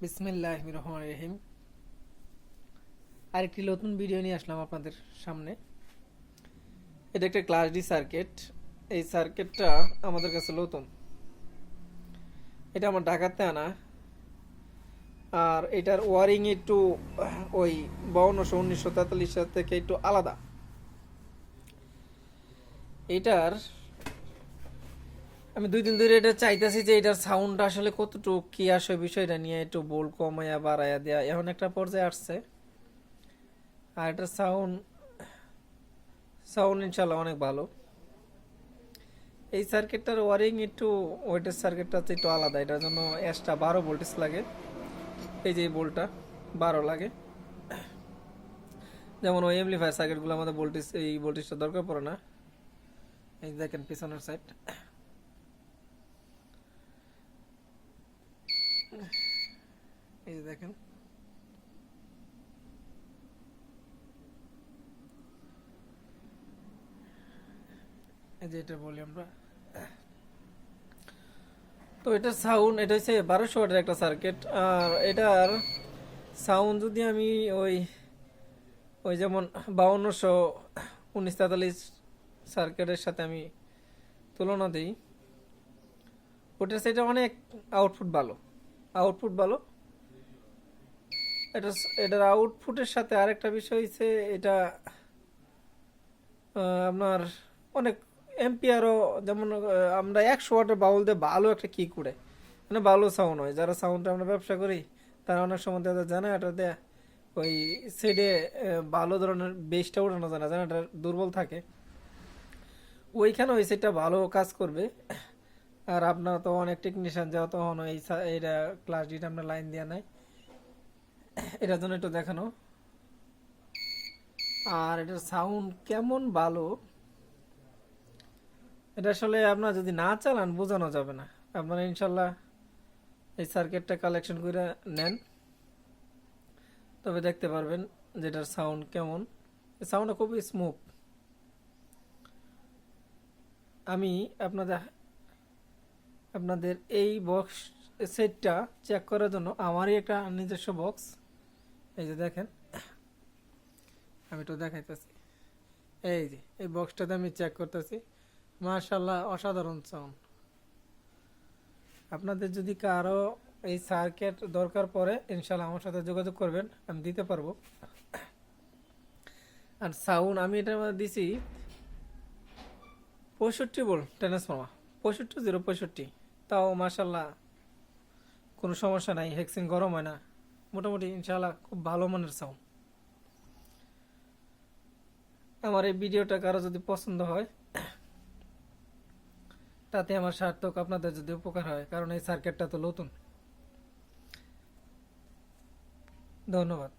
বিসমিল্লাহির রহমানির রহিম। আরেকটি নতুন ভিডিও নিয়ে আসলাম আপনাদের সামনে। এটা একটা ক্লাস ডি সার্কিট। এই সার্কিটটা আমাদের কাছে নতুন, এটা আমার ঢাকাতে আনা। আর এটার ওয়ারিং একটু ওই 521943 সাল থেকে একটু আলাদা। এটার আমি 2 দিন ধরে এটা চাইতেছি যে এটার সাউন্ডটা আসলে কতটুকু কি আসে, বিষয়টা নিয়ে একটু বোল্ড কমায়া বাড়ায়া দেয়া এখন একটা পর্যায়ে আসছে। আর এটার সাউন্ড সাউন্ড ইনশাল্লাহ অনেক ভালো। এই সার্কিটটার ওয়ারিং একটু ওইটার সার্কিটটা একটু আলাদা, এটার জন্য এক্সট্রা 12 ভোল্টেজ লাগে। এই যে বোল্টটা 12 লাগে, যেমন ওই এমপ্লিফায়ার সার্কিটগুলো আমাদের ভোল্টেজ এই ভোল্টেজটা দরকার পড়ে না। এই দেখেন পিছনের সাইড, এই যে দেখেন এই যে এটা বলি আমরা। তো এটার সাউন্ড, এটা হচ্ছে 1200 ওয়াটের একটা সার্কিট। আর এটার সাউন্ড যদি আমি ওই ওই যেমন 521943 সার্কিটের সাথে আমি তুলনা দিই, ওটার সেটা অনেক আউটপুট ভালো, আউটপুট ভালো। এটা এটার আউটপুটের সাথে আরেকটা বিষয় হচ্ছে এটা আপনার অনেক এম্পিয়ারও, যেমন আমরা 100 ওয়াটের বাউল দিয়ে ভালো একটা কি করে মানে ভালো সাউন্ড হয়। যারা সাউন্ডে আমরা ব্যবসা করি তারা অনেক সময় দেখা জানে এটা দেয় ওই সাইডে ভালো ধরনের বেসটা ওঠানো যায় না, জানে এটা দুর্বল থাকে, ওইখানে ওই সেটটা ভালো কাজ করবে। আর আপনার তো অনেক টেকনিশিয়ান যাওয়া তখন এইটা ক্লাস ডিটা আমরা লাইন দেওয়া নাই, এটার জন্য একটু দেখানো। আর এটার সাউন্ড কেমন ভালো, এটা আসলে আপনার যদি না চালান বোঝানো যাবে না। আপনারা ইনশাল্লাহ এই সার্কিটটা কালেকশন করে নেন, তবে দেখতে পারবেন যেটার সাউন্ড কেমন। সাউন্ডটা খুবই স্মুথ। আমি আপনাদের আপনাদের এই বক্স সেটটা চেক করার জন্য আমারই একটা নিজস্ব বক্স, এই যে দেখেন আমি একটু দেখাইতেছি। এই যে এই বক্সটাতে আমি চেক করতেছি, মাশাআল্লাহ অসাধারণ সাউন্ড। আপনাদের যদি কারো এই সার্কিট দরকার পড়ে ইনশাল্লাহ আমার সাথে যোগাযোগ করবেন, আমি দিতে পারবো। আর সাউন্ড আমি এটার মধ্যে দিছি 65 ভোল্ট ট্রান্সফর্মার, 65 065, তাও মাশাল্লাহ কোনো সমস্যা নাই, হেক্সিন গরম হয় না, মোটামুটি ইনশাল্লাহ খুব ভালো মানের সাউন্ড। আমার এই ভিডিওটা কারো যদি পছন্দ হয় তাতে আমার সার্থক, আপনাদের যদি উপকার হয়, কারণ এই সার্কিটটা তো নতুন। ধন্যবাদ।